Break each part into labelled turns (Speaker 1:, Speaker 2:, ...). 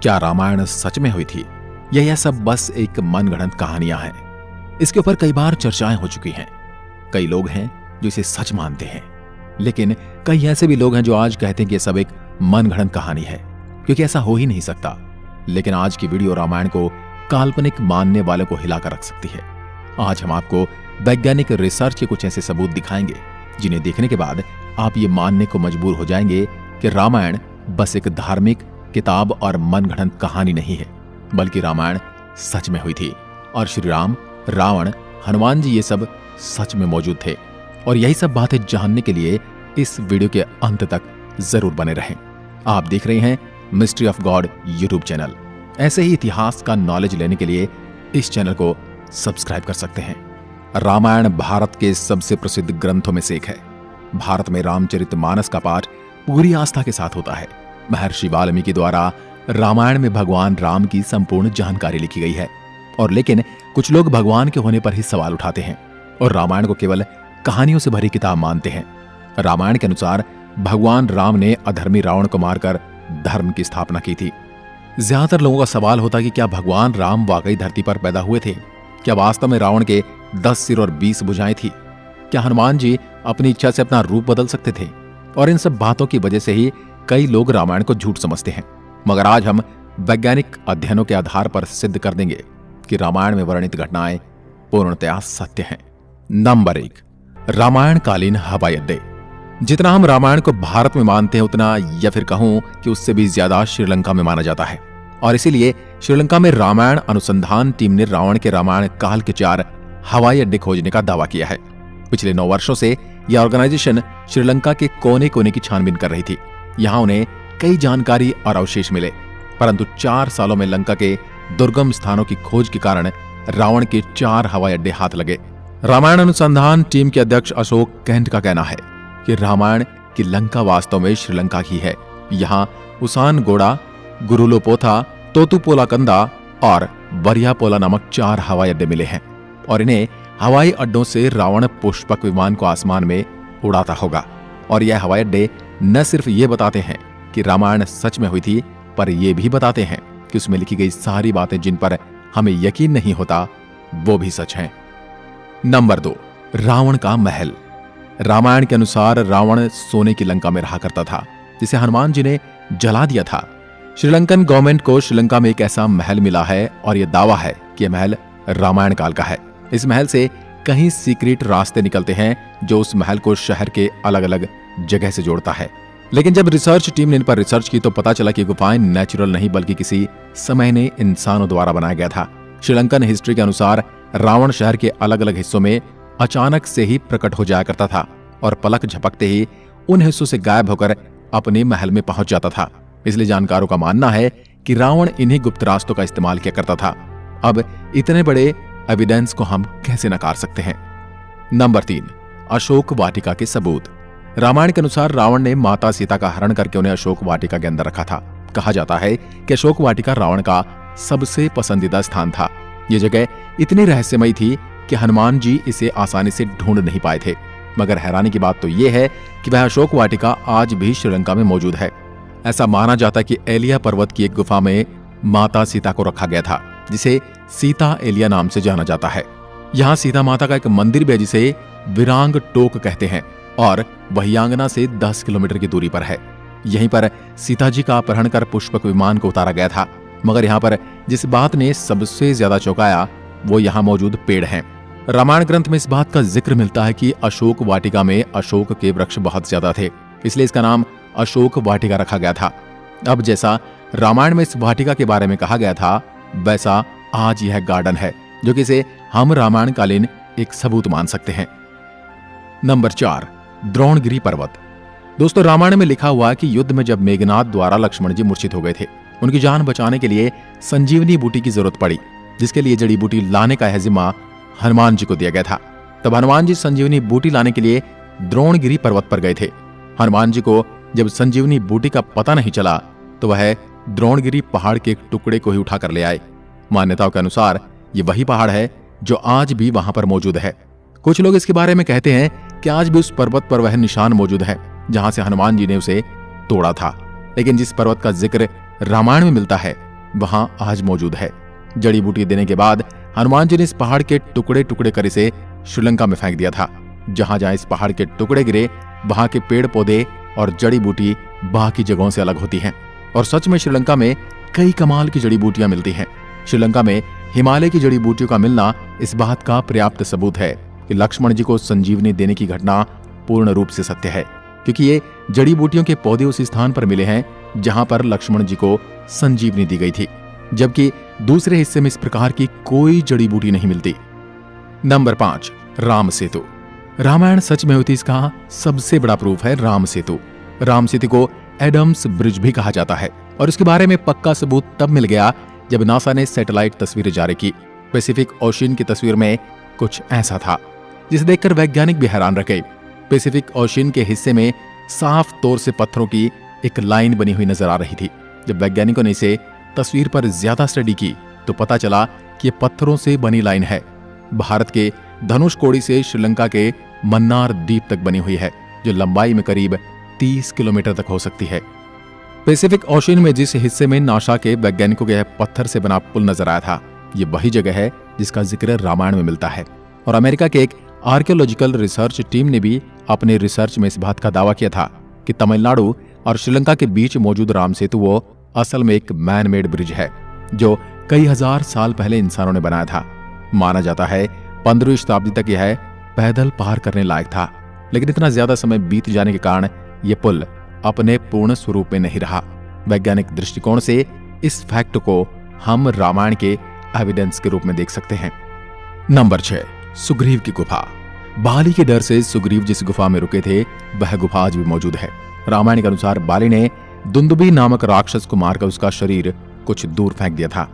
Speaker 1: क्या रामायण सच में हुई थी या यह सब बस एक मनगढ़ंत कहानियां हैं? इसके ऊपर कई बार चर्चाएं हो चुकी हैं। कई लोग हैं जो इसे सच मानते हैं, लेकिन कई ऐसे भी लोग हैं जो आज कहते हैं कि यह सब एक मनगढ़ंत कहानी है, क्योंकि ऐसा हो ही नहीं सकता। लेकिन आज की वीडियो रामायण को काल्पनिक मानने वालों को हिलाकर रख सकती है। आज हम आपको वैज्ञानिक रिसर्च के कुछ ऐसे सबूत दिखाएंगे जिन्हें देखने के बाद आप ये मानने को मजबूर हो जाएंगे कि रामायण बस एक धार्मिक किताब और मनगढ़ंत कहानी नहीं है, बल्कि रामायण सच में हुई थी और श्री राम, रावण, हनुमान जी ये सब सच में मौजूद थे। और यही सब बातें जानने के लिए इस वीडियो के अंत तक जरूर बने रहें। आप देख रहे हैं mystery of God YouTube channel. ऐसे ही इतिहास का नॉलेज लेने के लिए इस चैनल को सब्सक्राइब कर सकते हैं। रामायण भारत के सबसे प्रसिद्ध ग्रंथों में से एक है। भारत में रामचरितमानस का पाठ पूरी आस्था के साथ होता है। महर्षि वाल्मीकि द्वारा रामायण में भगवान राम की संपूर्ण जानकारी लिखी गई है। और लेकिन कुछ लोग भगवान के होने पर ही सवाल उठाते हैं और रामायण को केवल कहानियों से भरी किताब मानते हैं। रामायण के अनुसार भगवान राम ने अधर्मी रावण को मारकर धर्म की स्थापना की थी। ज्यादातर लोगों का सवाल होता कि क्या भगवान राम वाकई धरती पर पैदा हुए थे? क्या वास्तव में रावण के 10 सिर और 20 भुजाएं थी? क्या हनुमान जी अपनी इच्छा से अपना रूप बदल सकते थे? और इन सब बातों की वजह से ही कई लोग रामायण को झूठ समझते हैं। मगर आज हम वैज्ञानिक अध्ययनों के आधार पर सिद्ध कर देंगे कि रामायण में वर्णित घटनाएं पूर्णतया सत्य हैं। नंबर 1, रामायण कालीन हवाई अड्डे। जितना हम रामायण को भारत में मानते हैं, उतना या फिर कहूं कि उससे भी ज्यादा श्रीलंका में माना जाता है। और इसीलिए श्रीलंका में रामायण अनुसंधान टीम ने रावण के रामायण काल के 4 हवाई अड्डे खोजने का दावा किया है। पिछले 9 वर्षों से यह ऑर्गेनाइजेशन श्रीलंका के कोने कोने की छानबीन कर रही थी। यहां उन्हें कई जानकारी और अवशेष मिले, परंतु 4 सालों में लंका के दुर्गम स्थानों की खोज के कारण रावण के 4 हवाई अड्डे हाथ लगे। रामायण अनुसंधान टीम के अध्यक्ष अशोक कैंट का कहना है कि रामायण की लंका वास्तव में श्रीलंका की है। यहाँ उसानगोड़ा, गुरुलोपोथा, तोतुपोलाकंदा और वरियापोला नामक 4 हवाई अड्डे मिले हैं और इन्हें हवाई अड्डों से रावण पुष्पक विमान को आसमान में उड़ाता होगा। और यह हवाई अड्डे न सिर्फ ये बताते हैं कि रामायण सच में हुई थी, पर यह भी बताते हैं कि उसमें लिखी गई सारी बातें जिन पर हमें यकीन नहीं होता, वो भी सच हैं। नंबर 2, रावण का महल। रामायण के अनुसार रावण सोने की लंका में रहा करता था, जिसे हनुमान जी ने जला दिया था। श्रीलंकन गवर्नमेंट को श्रीलंका में एक ऐसा महल मिला है और यह दावा है कि यह महल रामायण काल का है। इस महल से कहीं सीक्रेट रास्ते निकलते हैं जो उस महल को शहर के अलग अलग जगह से जोड़ता है। लेकिन जब रिसर्च टीम ने इन पर रिसर्च की तो पता चला कि गुफाएं नेचुरल नहीं बल्कि किसी समय ने इंसानों द्वारा बनाया गया था। श्रीलंकन हिस्ट्री के अनुसार रावण शहर के अलग अलग हिस्सों में अचानक से ही प्रकट हो जाया करता था और पलक झपकते ही उन हिस्सों से गायब होकर अपने महल में पहुंच जाता था। इसलिए जानकारों का मानना है कि रावण इन्हीं गुप्त रास्तों का इस्तेमाल किया करता था। अब इतने बड़े एविडेंस को हम कैसे नकार सकते हैं? नंबर 3, अशोक वाटिका के सबूत। रामायण के अनुसार रावण ने माता सीता का हरण करके उन्हें अशोक वाटिका के अंदर रखा था। कहा जाता है कि अशोक वाटिका रावण का सबसे पसंदीदा स्थान था। यह जगह इतनी रहस्यमयी थी कि हनुमान जी इसे आसानी से ढूंढ नहीं पाए थे। मगर हैरानी की बात तो यह है कि वह अशोक वाटिका आज भी श्रीलंका में मौजूद है। ऐसा माना जाता है कि एलिया पर्वत की एक गुफा में माता सीता को रखा गया था, जिसे सीता एलिया नाम से जाना जाता है। यहाँ सीता माता का एक मंदिर भी है जिसे विरांग टोक कहते हैं और वहियांगना से 10 किलोमीटर की दूरी पर है। यहीं पर सीता जी का अपहरण कर पुष्पक विमान को उतारा गया था। मगर यहाँ पर जिस बात ने सबसे ज्यादा चौंकाया वो यहाँ मौजूद पेड़ हैं। रामायण ग्रंथ में इस बात का जिक्र मिलता है कि अशोक वाटिका में अशोक के वृक्ष बहुत ज्यादा थे, इसलिए इसका नाम अशोक वाटिका रखा गया था। अब जैसा रामायण में इस वाटिका के बारे में कहा गया था, वैसा आज यह गार्डन है, जो कि इसे हम रामायण कालीन एक सबूत मान सकते हैं। नंबर 4, द्रोणगिरी पर्वत। दोस्तों, रामायण में लिखा हुआ है कि युद्ध में जब मेघनाद द्वारा लक्ष्मण जी मूर्छित हो गए थे, उनकी जान बचाने के लिए संजीवनी बूटी की जरूरत पड़ी, जिसके लिए जड़ी बूटी लाने का है जिम्मा हनुमान जी को दिया गया था। तब हनुमान जी संजीवनी बूटी लाने के लिए द्रोणगिरी पर्वत पर गए थे। हनुमान जी को जब संजीवनी बूटी का पता नहीं चला तो वह द्रोणगिरी पहाड़ के एक टुकड़े को ही उठा कर ले आए। मान्यताओं के अनुसार ये वही पहाड़ है जो आज भी वहां पर मौजूद है। कुछ लोग इसके बारे में कहते हैं कि आज भी उस पर्वत पर वह निशान मौजूद है जहां से हनुमान जी ने उसे तोड़ा था। लेकिन जिस पर्वत का जिक्र रामायण में मिलता है वहां आज मौजूद है। जड़ी बूटी देने के बाद हनुमान जी ने इस पहाड़ के टुकड़े टुकड़े कर इसे श्रीलंका में फेंक दिया था। जहां जहां इस पहाड़ के टुकड़े गिरे वहां के पेड़ पौधे और जड़ी बूटी बाकी जगहों से अलग होती हैं। और सच में श्रीलंका में कई कमाल की जड़ी बूटियां मिलती हैं। श्रीलंका में हिमालय की जड़ी बूटियों का मिलना इस बात का पर्याप्त सबूत है कि लक्ष्मण जी को संजीवनी देने की घटना पूर्ण रूप से सत्य है, क्योंकि ये जड़ी बूटियों के पौधे उस स्थान पर मिले हैं जहां पर लक्ष्मण जी को संजीवनी दी गई थी, जबकि दूसरे हिस्से में इस प्रकार की कोई जड़ी बूटी नहीं मिलती। नंबर 5, राम सेतु। रामायण सच में हुई थी, इसका सबसे बड़ा प्रूफ है राम सेतु। राम सेतु को एडम्स ब्रिज भी कहा जाता है और इसके बारे में पक्का सबूत तब मिल गया जब नासा ने सैटेलाइट तस्वीरें जारी की। पैसिफिक ओशियन की तस्वीर में कुछ ऐसा था जिसे देखकर वैज्ञानिक भी हैरान रह गए। पैसिफिक ओशियन के हिस्से में साफ तौर से पत्थरों की एक लाइन बनी हुई नजर आ रही थी। जब वैज्ञानिकों ने इसे तस्वीर पर ज्यादा स्टडी की तो पता चला कि ये पत्थरों से बनी लाइन है। भारत के धनुषकोडी से श्रीलंका के मन्नार द्वीप तक बनी हुई है, जो लंबाई में करीब 30 किलोमीटर तक हो सकती है। पैसिफिक ओशियन में जिस हिस्से में नासा के वैज्ञानिकों के पत्थर से बना पुल नजर आया था, ये वही जगह है जिसका जिक्र रामायण में मिलता है। और अमेरिका के एक आर्कियोलॉजिकल रिसर्च टीम ने भी अपने रिसर्च में इस बात का दावा किया था कि तमिलनाडु और श्रीलंका के बीच मौजूद राम सेतु वो असल में एक मैन मेड ब्रिज है जो कई हजार साल पहले इंसानों ने बनाया था। माना जाता है 15वीं शताब्दी तक यह पैदल पार करने लायक था, लेकिन इतना ज्यादा समय बीत जाने के कारण यह पुल अपने पूर्ण स्वरूप में नहीं रहा। वैज्ञानिक दृष्टिकोण से इस फैक्ट को हम रामायण के एविडेंस के रूप में देख सकते हैं। नंबर 6, सुग्रीव की गुफा। बाली के डर से सुग्रीव जिस गुफा में रुके थे वह गुफा आज भी मौजूद है। रामायण के अनुसार बाली ने दुंदुबी नामक राक्षस को मारकर उसका शरीर कुछ दूर फेंक दिया था।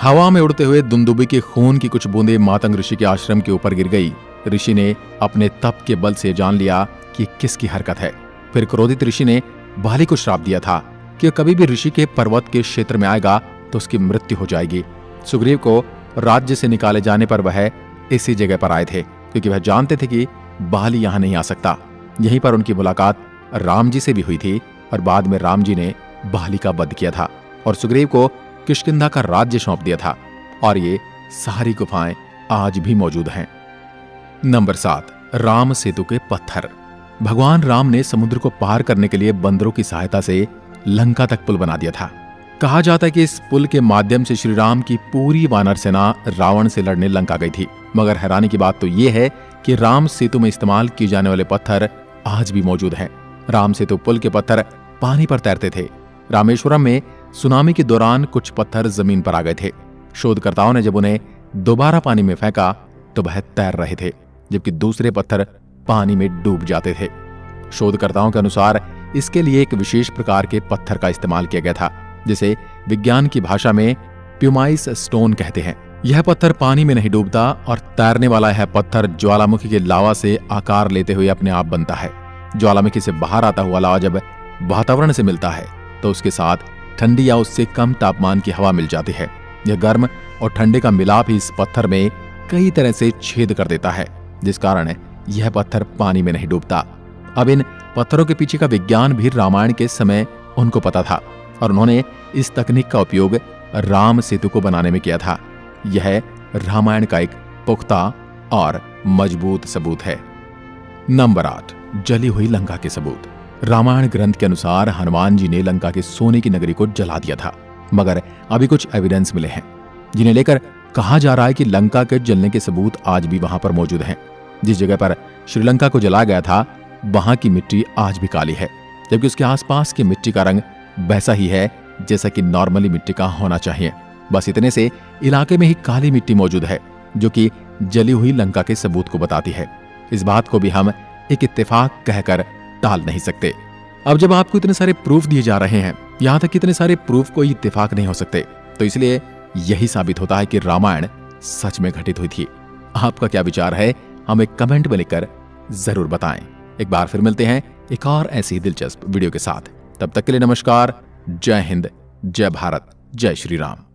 Speaker 1: हवा में उड़ते हुए दुंदुबी के खून की कुछ बूंदें मातंग ऋषि के आश्रम के ऊपर गिर गई। ऋषि ने अपने तप के बल से जान लिया कि किसकी हरकत है। फिर क्रोधित ऋषि ने बाली को श्राप दिया था कि कभी भी ऋषि के पर्वत के क्षेत्र में आएगा तो उसकी मृत्यु हो जाएगी। सुग्रीव को राज्य से निकाले जाने पर वह इसी जगह पर आए थे, क्योंकि वह जानते थे कि बाली यहां नहीं आ सकता। यहीं पर उनकी मुलाकात राम जी से भी हुई थी और बाद में राम जी ने बाली का वध किया था और सुग्रीव को किष्किंधा का राज्य सौंप दिया था। और ये सारी गुफाएं आज भी मौजूद हैं। नंबर 7, राम सेतु के पत्थर। भगवान राम ने समुद्र को पार करने के लिए बंदरों की सहायता से लंका तक पुल बना दिया था। कहा जाता है कि इस पुल के माध्यम से श्री राम की पूरी वानर सेना रावण से लड़ने लंका गई थी। मगर हैरानी की बात तो यह है कि राम सेतु में इस्तेमाल किए जाने वाले पत्थर आज भी मौजूद हैं। राम सेतु पुल के पत्थर पानी पर तैरते थे। रामेश्वरम में सुनामी के दौरान कुछ पत्थर जमीन पर आ गए थे। शोधकर्ताओं ने जब उन्हें दोबारा पानी में फेंका तो वह तैर रहे थे, जबकि दूसरे पत्थर पानी में डूब जाते थे। शोधकर्ताओं के अनुसार इसके लिए एक विशेष प्रकार के पत्थर का इस्तेमाल किया गया था, जिसे विज्ञान की भाषा में प्यूमाइस स्टोन कहते हैं। यह पत्थर पानी में नहीं डूबता और तैरने वाला यह पत्थर ज्वालामुखी के लावा से आकार लेते हुए अपने आप बनता है। ज्वालामुखी से बाहर आता हुआ लावा जब वातावरण से मिलता है तो उसके साथ ठंडी या उससे कम तापमान की हवा मिल जाती है। यह गर्म और ठंडे का मिलाप ही इस पत्थर में कई तरह से छेद कर देता है, जिस कारण यह पत्थर पानी में नहीं डूबता। अब इन पत्थरों के पीछे का विज्ञान भी रामायण के समय उनको पता था और उन्होंने इस तकनीक का उपयोग राम सेतु को बनाने में किया था। यह रामायण का एक पुख्ता और मजबूत सबूत है। नंबर 8, जली हुई लंका के सबूत। रामायण ग्रंथ के अनुसार हनुमान जी ने लंका के सोने की नगरी को जला दिया था, मगर अभी कुछ एविडेंस मिले हैं जिन्हें लेकर कहा जा रहा है कि लंका के जलने के सबूत आज भी वहां पर मौजूद हैं। जिस जगह पर श्रीलंका को जलाया गया था वहां की मिट्टी आज भी काली है, जबकि उसके आसपास की मिट्टी का रंग वैसा ही है जैसा कि नॉर्मली मिट्टी का होना चाहिए। बस इतने से इलाके में ही काली मिट्टी मौजूद है, जो कि जली हुई लंका के सबूत को बताती है। इस बात को भी हम एक इत्तेफाक कहकर टाल नहीं सकते। अब जब आपको इतने सारे प्रूफ दिए जा रहे हैं, यहां तक इतने सारे प्रूफ कोई इत्तेफाक नहीं हो सकते, तो इसलिए यही साबित होता है कि रामायण सच में घटित हुई थी। आपका क्या विचार है, हमें कमेंट में लिखकर जरूर बताएं। एक बार फिर मिलते हैं एक और ऐसी दिलचस्प वीडियो के साथ। तब तक के लिए नमस्कार। जय हिंद, जय भारत, जय श्री राम।